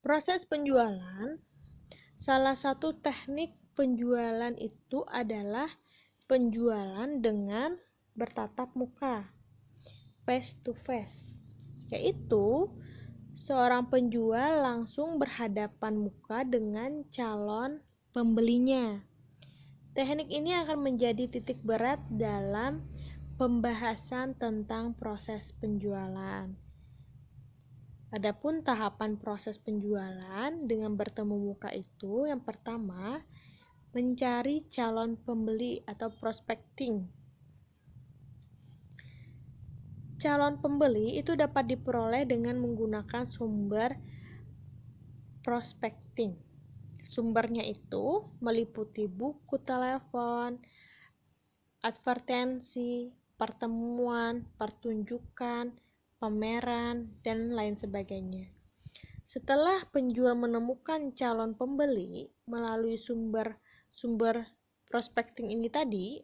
Proses penjualan, salah satu teknik penjualan itu adalah penjualan dengan bertatap muka, face to face, yaitu seorang penjual langsung berhadapan muka dengan calon pembelinya. Teknik ini akan menjadi titik berat dalam pembahasan tentang proses penjualan. Adapun tahapan proses penjualan dengan bertemu muka itu, yang pertama, mencari calon pembeli atau prospecting. Calon pembeli itu dapat diperoleh dengan menggunakan sumber prospecting. Sumbernya itu meliputi buku telepon, advertensi, pertemuan, pertunjukan, pameran, dan lain sebagainya. Setelah penjual menemukan calon pembeli melalui sumber prospecting ini tadi,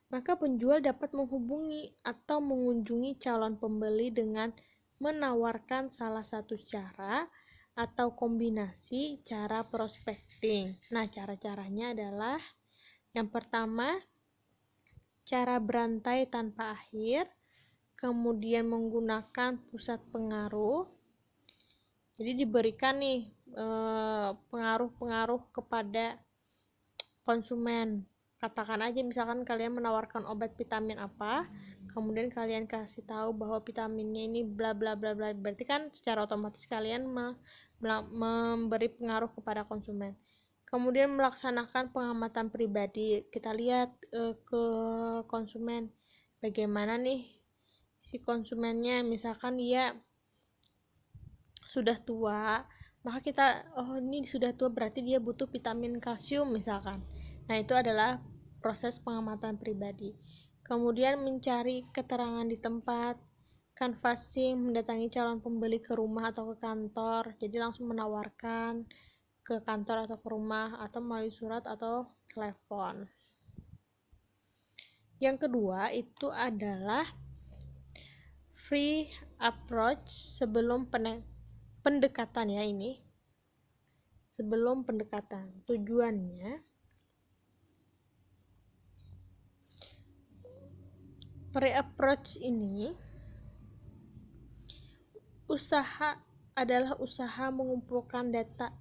maka penjual dapat menghubungi atau mengunjungi calon pembeli dengan menawarkan salah satu cara atau kombinasi cara prospecting. Nah, cara-caranya adalah yang pertama, cara berantai tanpa akhir, kemudian menggunakan pusat pengaruh. Jadi diberikan nih pengaruh-pengaruh kepada konsumen. Katakan aja misalkan kalian menawarkan obat vitamin apa, kemudian kalian kasih tahu bahwa vitaminnya ini bla bla bla bla, berarti kan secara otomatis kalian memberi pengaruh kepada konsumen. Kemudian melaksanakan pengamatan pribadi, kita lihat ke konsumen, bagaimana nih si konsumennya, misalkan dia sudah tua, maka kita, oh ini sudah tua berarti dia butuh vitamin kalsium misalkan. Nah, itu adalah proses pengamatan pribadi. Kemudian mencari keterangan di tempat, canvassing, mendatangi calon pembeli ke rumah atau ke kantor, jadi langsung menawarkan ke kantor atau ke rumah, atau melalui surat atau telepon. Yang kedua itu adalah free approach sebelum pendekatan ya, ini sebelum pendekatan. Tujuannya pre-approach ini adalah usaha mengumpulkan data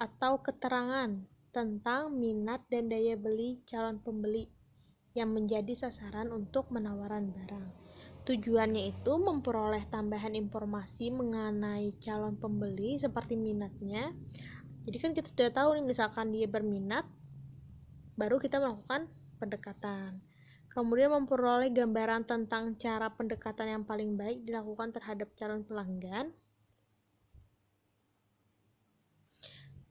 atau keterangan tentang minat dan daya beli calon pembeli yang menjadi sasaran untuk penawaran barang. Tujuannya itu memperoleh tambahan informasi mengenai calon pembeli seperti minatnya. Jadi kan kita sudah tahu nih, misalkan dia berminat, baru kita melakukan pendekatan. Kemudian memperoleh gambaran tentang cara pendekatan yang paling baik dilakukan terhadap calon pelanggan.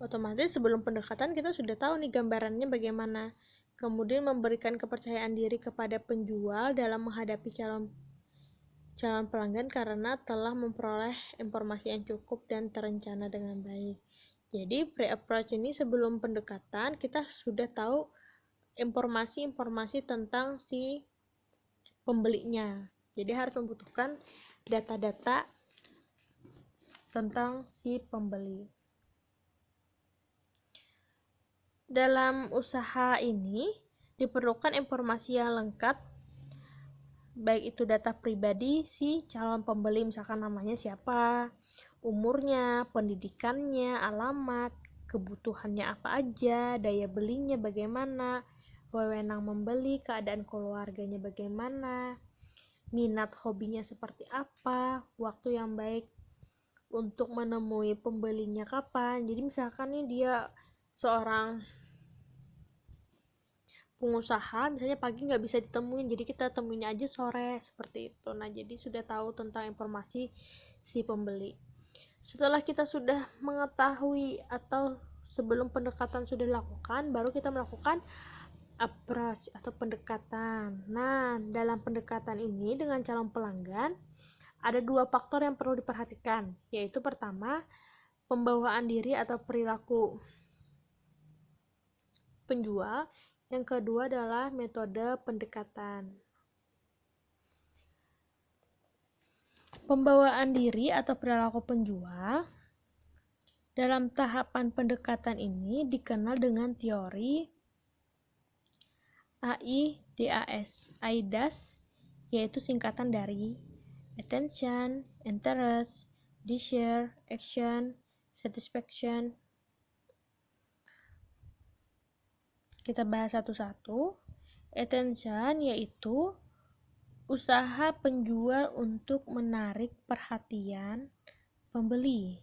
Otomatis sebelum pendekatan kita sudah tahu nih gambarannya bagaimana. Kemudian memberikan kepercayaan diri kepada penjual dalam menghadapi calon pelanggan karena telah memperoleh informasi yang cukup dan terencana dengan baik. Jadi pre-approach ini sebelum pendekatan kita sudah tahu informasi-informasi tentang si pembelinya. Jadi harus membutuhkan data-data tentang si pembeli. Dalam usaha ini diperlukan informasi yang lengkap, baik itu data pribadi si calon pembeli, misalkan namanya siapa, umurnya, pendidikannya, alamat, kebutuhannya apa aja, daya belinya bagaimana, wewenang membeli, keadaan keluarganya bagaimana, minat hobinya seperti apa, waktu yang baik untuk menemui pembelinya kapan. Jadi misalkan nih dia seorang pengusaha, misalnya pagi nggak bisa ditemuin, jadi kita temuinnya aja sore, seperti itu. Nah, jadi sudah tahu tentang informasi si pembeli. Setelah kita sudah mengetahui atau sebelum pendekatan sudah dilakukan, baru kita melakukan approach atau pendekatan. Nah, dalam pendekatan ini dengan calon pelanggan ada dua faktor yang perlu diperhatikan, yaitu pertama, pembawaan diri atau perilaku penjual, yang kedua adalah metode pendekatan. Pembawaan diri atau perilaku penjual dalam tahapan pendekatan ini dikenal dengan teori AIDAS, yaitu singkatan dari attention, interest, desire, action, satisfaction. Kita bahas satu-satu. Attention yaitu usaha penjual untuk menarik perhatian pembeli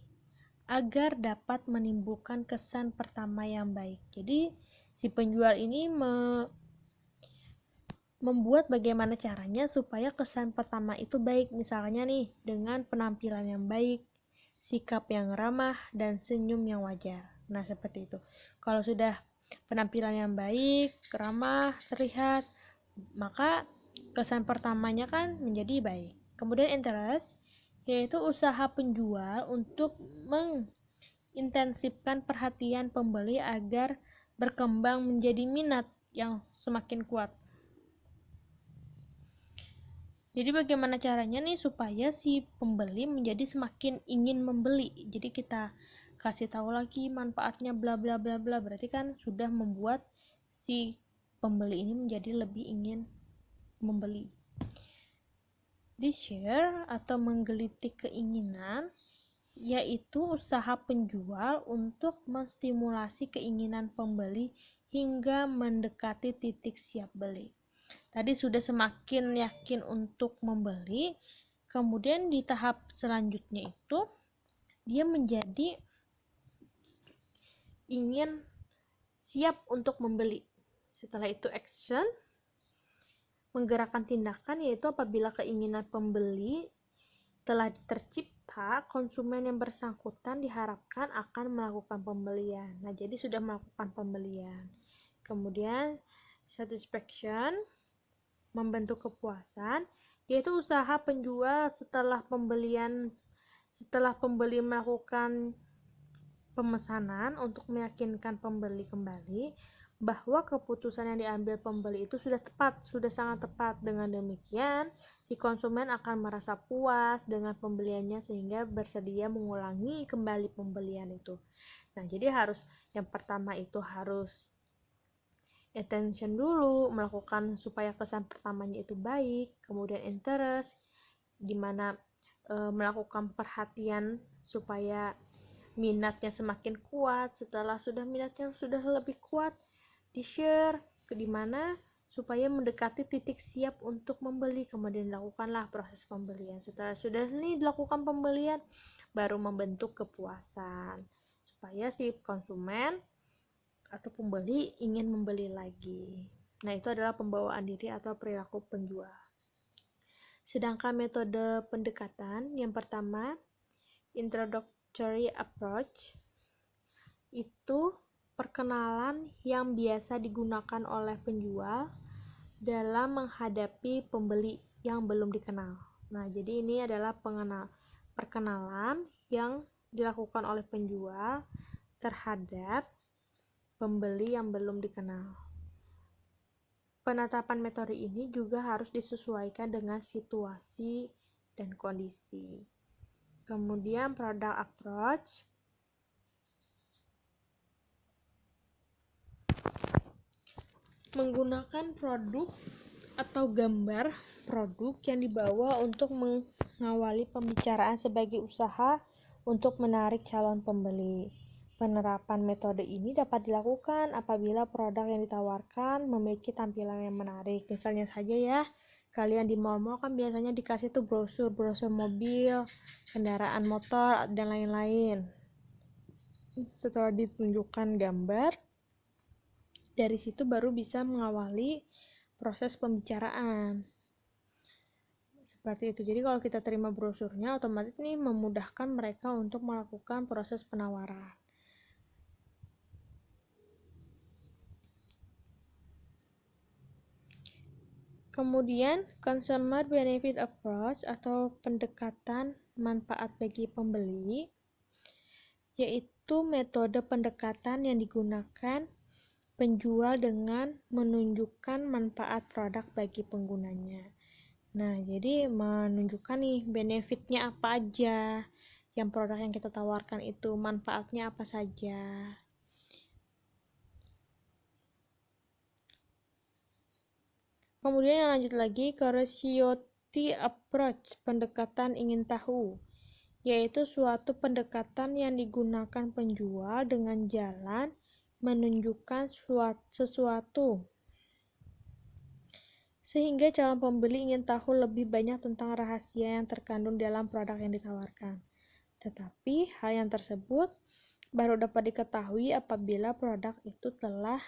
agar dapat menimbulkan kesan pertama yang baik. Jadi si penjual ini membuat bagaimana caranya supaya kesan pertama itu baik, misalnya nih dengan penampilan yang baik, sikap yang ramah, dan senyum yang wajar. Nah, seperti itu. Kalau sudah penampilan yang baik, ramah, terlihat, maka kesan pertamanya kan menjadi baik. Kemudian interest, yaitu usaha penjual untuk mengintensifkan perhatian pembeli agar berkembang menjadi minat yang semakin kuat. Jadi bagaimana caranya nih supaya si pembeli menjadi semakin ingin membeli. Jadi kita kasih tahu lagi manfaatnya bla bla bla bla, berarti kan sudah membuat si pembeli ini menjadi lebih ingin membeli. Desire atau menggelitik keinginan yaitu usaha penjual untuk menstimulasi keinginan pembeli hingga mendekati titik siap beli. Tadi sudah semakin yakin untuk membeli, kemudian di tahap selanjutnya itu dia menjadi ingin siap untuk membeli. Setelah itu action, menggerakkan tindakan, yaitu apabila keinginan pembeli telah tercipta, konsumen yang bersangkutan diharapkan akan melakukan pembelian. Nah, jadi sudah melakukan pembelian. Kemudian satisfaction, membentuk kepuasan, yaitu usaha penjual setelah pembeli melakukan pemesanan untuk meyakinkan pembeli kembali bahwa keputusan yang diambil pembeli itu sudah tepat, sudah sangat tepat. Dengan demikian, si konsumen akan merasa puas dengan pembeliannya sehingga bersedia mengulangi kembali pembelian itu. Nah, jadi yang pertama itu harus attention dulu, melakukan supaya kesan pertamanya itu baik. Kemudian interest, dimana melakukan perhatian supaya minatnya semakin kuat. Setelah minatnya sudah lebih kuat, di-share ke dimana supaya mendekati titik siap untuk membeli. Kemudian dilakukanlah proses pembelian. Setelah sudah dilakukan pembelian, baru membentuk kepuasan supaya si konsumen atau pembeli ingin membeli lagi. Nah, itu adalah pembawaan diri atau perilaku penjual. Sedangkan metode pendekatan yang pertama, introductory approach, itu perkenalan yang biasa digunakan oleh penjual dalam menghadapi pembeli yang belum dikenal. Nah, jadi ini adalah perkenalan yang dilakukan oleh penjual terhadap pembeli yang belum dikenal. Penetapan metode ini juga harus disesuaikan dengan situasi dan kondisi. Kemudian product approach, menggunakan produk atau gambar produk yang dibawa untuk mengawali pembicaraan sebagai usaha untuk menarik calon pembeli. Penerapan metode ini dapat dilakukan apabila produk yang ditawarkan memiliki tampilan yang menarik. Misalnya saja ya, kalian di mall-mall kan biasanya dikasih tuh brosur mobil, kendaraan motor, dan lain-lain. Setelah ditunjukkan gambar, dari situ baru bisa mengawali proses pembicaraan. Seperti itu. Jadi kalau kita terima brosurnya, otomatis nih memudahkan mereka untuk melakukan proses penawaran. Kemudian, consumer benefit approach atau pendekatan manfaat bagi pembeli, yaitu metode pendekatan yang digunakan penjual dengan menunjukkan manfaat produk bagi penggunanya. Nah, jadi menunjukkan nih benefitnya apa aja yang produk yang kita tawarkan itu, manfaatnya apa saja. Kemudian yang lanjut lagi, curiosity approach, pendekatan ingin tahu, yaitu suatu pendekatan yang digunakan penjual dengan jalan menunjukkan sesuatu sehingga calon pembeli ingin tahu lebih banyak tentang rahasia yang terkandung dalam produk yang ditawarkan. Tetapi hal yang tersebut baru dapat diketahui apabila produk itu telah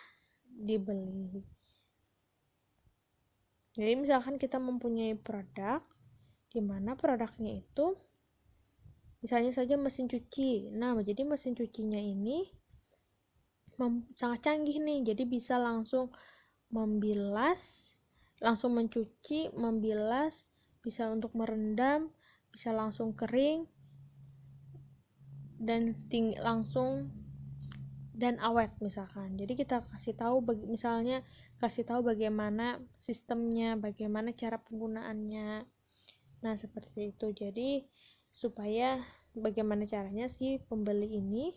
dibeli. Jadi misalkan kita mempunyai produk di mana produknya itu misalnya saja mesin cuci. Nah, jadi mesin cucinya ini sangat canggih nih. Jadi bisa langsung membilas, langsung mencuci, membilas, bisa untuk merendam, bisa langsung kering dan langsung dan awet misalkan. Jadi kita kasih tahu misalnya kasih tahu bagaimana sistemnya, bagaimana cara penggunaannya. Nah, seperti itu. Jadi supaya bagaimana caranya si pembeli ini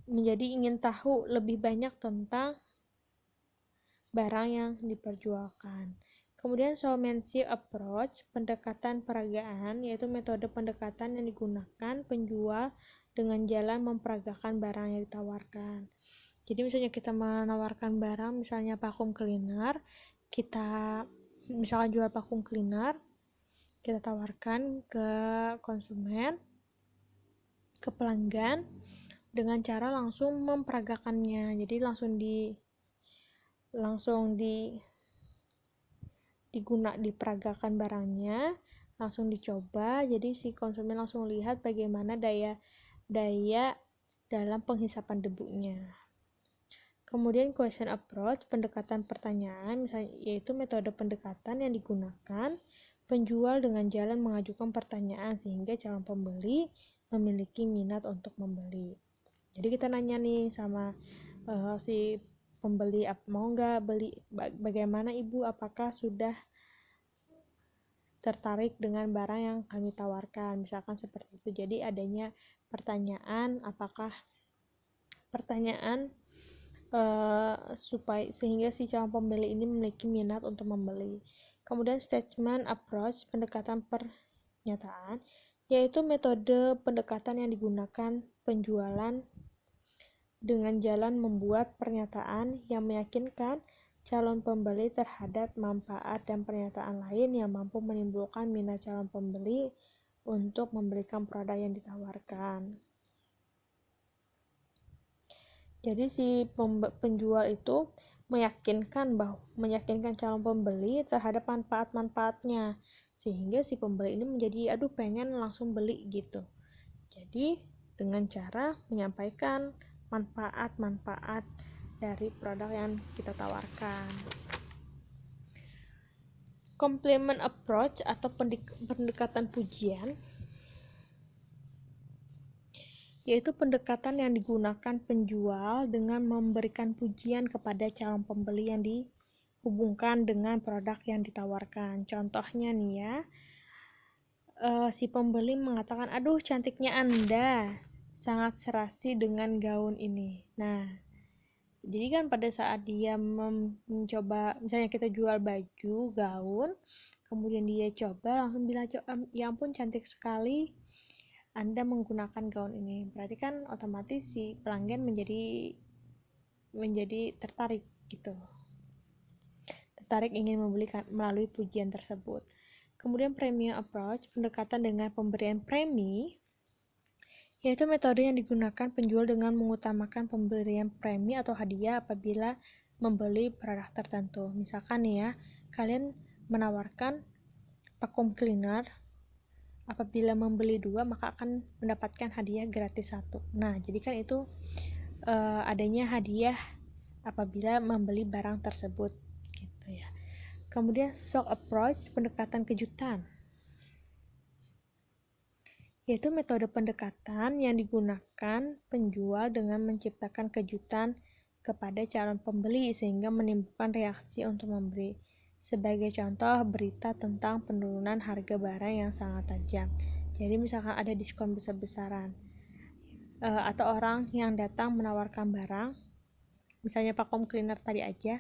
menjadi ingin tahu lebih banyak tentang barang yang diperjualkan. Kemudian showmanship approach, pendekatan peragaan, yaitu metode pendekatan yang digunakan penjual dengan jalan memperagakan barang yang ditawarkan. Jadi misalnya kita menawarkan barang, misalnya vacuum cleaner, kita misalnya jual vacuum cleaner, kita tawarkan ke konsumen, ke pelanggan dengan cara langsung memperagakannya. Jadi langsung diperagakan barangnya, langsung dicoba, jadi si konsumen langsung lihat bagaimana daya dalam penghisapan debunya. Kemudian question approach, pendekatan pertanyaan, misalnya yaitu metode pendekatan yang digunakan penjual dengan jalan mengajukan pertanyaan sehingga calon pembeli memiliki minat untuk membeli. Jadi kita nanya nih sama si pembeli, mau nggak beli, bagaimana ibu, apakah sudah tertarik dengan barang yang kami tawarkan, misalkan seperti itu. Jadi adanya pertanyaan, supaya sehingga si calon pembeli ini memiliki minat untuk membeli. Kemudian statement approach, pendekatan pernyataan, yaitu metode pendekatan yang digunakan penjualan dengan jalan membuat pernyataan yang meyakinkan calon pembeli terhadap manfaat dan pernyataan lain yang mampu menimbulkan minat calon pembeli untuk membelikan produk yang ditawarkan. Jadi si penjual itu meyakinkan calon pembeli terhadap manfaat-manfaatnya sehingga si pembeli ini menjadi pengen langsung beli gitu. Jadi dengan cara menyampaikan manfaat-manfaat dari produk yang kita tawarkan. Compliment approach atau pendekatan pujian, yaitu pendekatan yang digunakan penjual dengan memberikan pujian kepada calon pembeli yang dihubungkan dengan produk yang ditawarkan. Contohnya nih ya, si pembeli mengatakan, aduh cantiknya Anda, sangat serasi dengan gaun ini. Nah, jadi kan pada saat dia mencoba, misalnya kita jual baju, gaun, kemudian dia coba langsung bilang, ya ampun cantik sekali Anda menggunakan gaun ini. Berarti kan otomatis si pelanggan menjadi tertarik gitu. Tertarik ingin membeli melalui pujian tersebut. Kemudian premium approach, pendekatan dengan pemberian premi, yaitu metode yang digunakan penjual dengan mengutamakan pemberian premi atau hadiah apabila membeli produk tertentu. Misalkan nih ya, kalian menawarkan vacuum cleaner, apabila membeli 2 maka akan mendapatkan hadiah gratis 1. Nah, jadi kan itu adanya hadiah apabila membeli barang tersebut gitu ya. Kemudian shock approach, pendekatan kejutan, yaitu metode pendekatan yang digunakan penjual dengan menciptakan kejutan kepada calon pembeli sehingga menimbulkan reaksi untuk membeli. Sebagai contoh, berita tentang penurunan harga barang yang sangat tajam. Jadi misalkan ada diskon besar-besaran, atau orang yang datang menawarkan barang, misalnya vacuum cleaner tadi aja,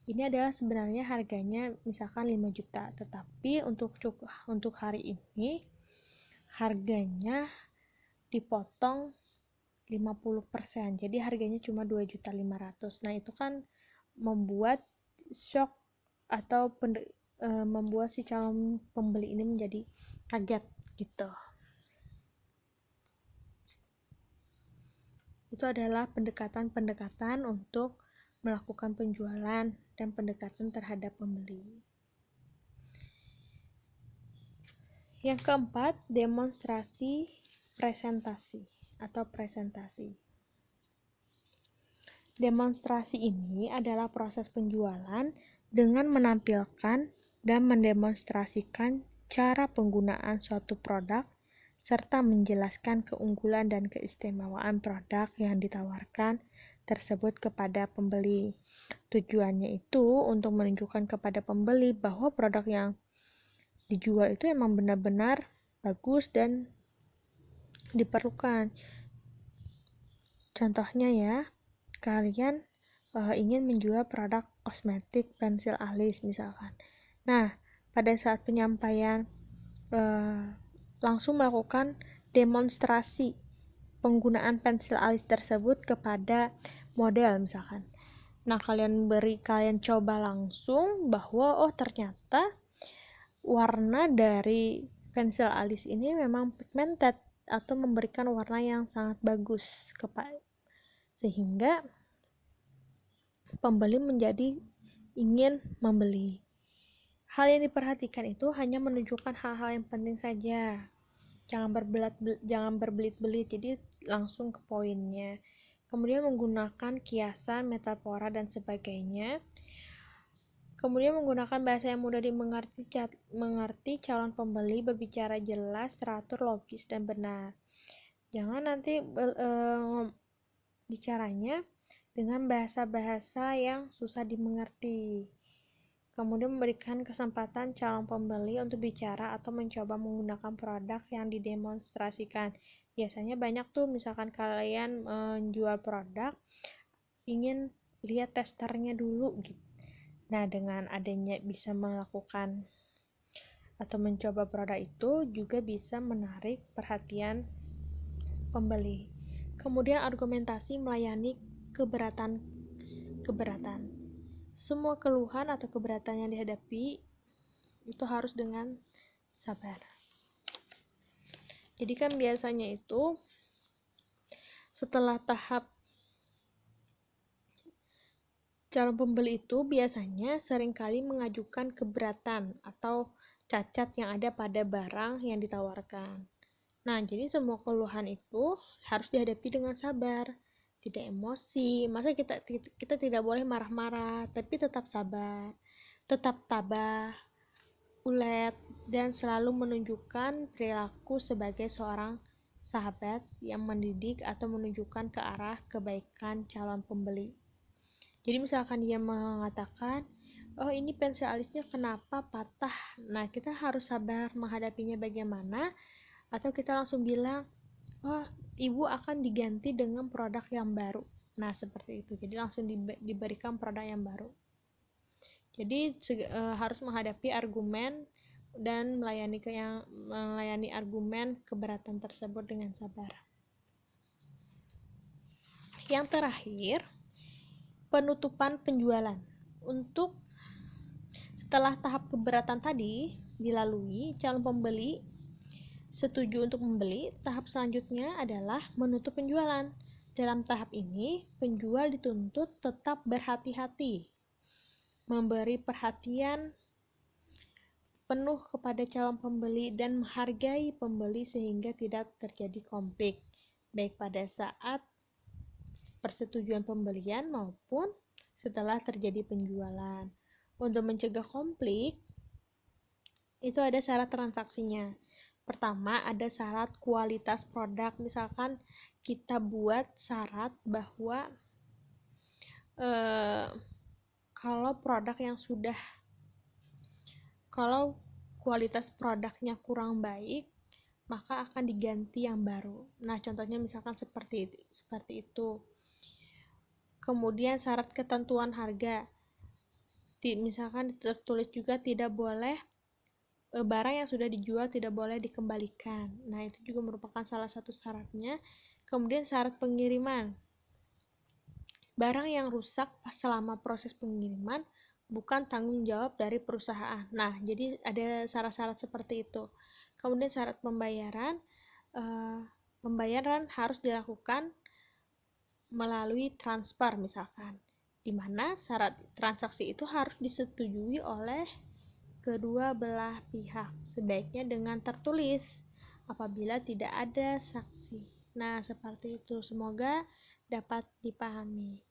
ini adalah sebenarnya harganya misalkan 5 juta, tetapi untuk hari ini harganya dipotong 50%, jadi harganya cuma 2.500.000. Nah, itu kan membuat shock atau membuat si calon pembeli ini menjadi kaget gitu. Itu adalah pendekatan-pendekatan untuk melakukan penjualan dan pendekatan terhadap pembeli. Yang keempat, demonstrasi presentasi atau presentasi. Demonstrasi ini adalah proses penjualan dengan menampilkan dan mendemonstrasikan cara penggunaan suatu produk serta menjelaskan keunggulan dan keistimewaan produk yang ditawarkan tersebut kepada pembeli. Tujuannya itu untuk menunjukkan kepada pembeli bahwa produk yang dijual itu emang benar-benar bagus dan diperlukan. Contohnya ya, kalian ingin menjual produk kosmetik pensil alis misalkan. Nah, pada saat penyampaian langsung melakukan demonstrasi penggunaan pensil alis tersebut kepada model misalkan. Nah, kalian coba langsung bahwa oh ternyata warna dari pensil alis ini memang pigmented atau memberikan warna yang sangat bagus sehingga pembeli menjadi ingin membeli. Hal yang diperhatikan itu hanya menunjukkan hal-hal yang penting saja. Jangan berbelit-belit, jadi langsung ke poinnya. Kemudian menggunakan kiasan, metafora dan sebagainya. Kemudian menggunakan bahasa yang mudah dimengerti calon pembeli, berbicara jelas, teratur, logis dan benar. Jangan nanti bicaranya dengan bahasa-bahasa yang susah dimengerti. Kemudian memberikan kesempatan calon pembeli untuk bicara atau mencoba menggunakan produk yang didemonstrasikan. Biasanya banyak tuh, misalkan kalian menjual produk, ingin lihat testernya dulu gitu. Nah, dengan adanya bisa melakukan atau mencoba produk itu juga bisa menarik perhatian pembeli. Kemudian argumentasi melayani keberatan. Semua keluhan atau keberatan yang dihadapi itu harus dengan sabar. Jadi kan biasanya itu setelah tahap calon pembeli itu biasanya seringkali mengajukan keberatan atau cacat yang ada pada barang yang ditawarkan. Nah, jadi semua keluhan itu harus dihadapi dengan sabar, tidak emosi. Masa kita tidak boleh marah-marah, tapi tetap sabar, tetap tabah, ulet, dan selalu menunjukkan perilaku sebagai seorang sahabat yang mendidik atau menunjukkan ke arah kebaikan calon pembeli. Jadi misalkan dia mengatakan, oh ini pensil alisnya kenapa patah, nah kita harus sabar menghadapinya bagaimana, atau kita langsung bilang, oh ibu akan diganti dengan produk yang baru. Nah seperti itu, jadi langsung diberikan produk yang baru. Jadi harus menghadapi argumen dan melayani argumen keberatan tersebut dengan sabar. Yang terakhir, penutupan penjualan. Untuk setelah tahap keberatan tadi dilalui, calon pembeli setuju untuk membeli, tahap selanjutnya adalah menutup penjualan. Dalam tahap ini, penjual dituntut tetap berhati-hati, memberi perhatian penuh kepada calon pembeli dan menghargai pembeli sehingga tidak terjadi konflik, baik pada saat persetujuan pembelian maupun setelah terjadi penjualan. Untuk mencegah konflik, itu ada syarat transaksinya. Pertama, ada syarat kualitas produk. Misalkan kita buat syarat bahwa kalau produk yang sudah Kalau kualitas produknya kurang baik, maka akan diganti yang baru. Nah, contohnya misalkan seperti itu. Kemudian syarat ketentuan harga. Misalkan tertulis juga tidak boleh barang yang sudah dijual tidak boleh dikembalikan. Nah, itu juga merupakan salah satu syaratnya. Kemudian syarat pengiriman. Barang yang rusak selama proses pengiriman bukan tanggung jawab dari perusahaan. Nah, jadi ada syarat-syarat seperti itu. Kemudian syarat pembayaran. Pembayaran harus dilakukan melalui transfer misalkan, di mana syarat transaksi itu harus disetujui oleh kedua belah pihak, sebaiknya dengan tertulis apabila tidak ada saksi. Nah, seperti itu. Semoga dapat dipahami.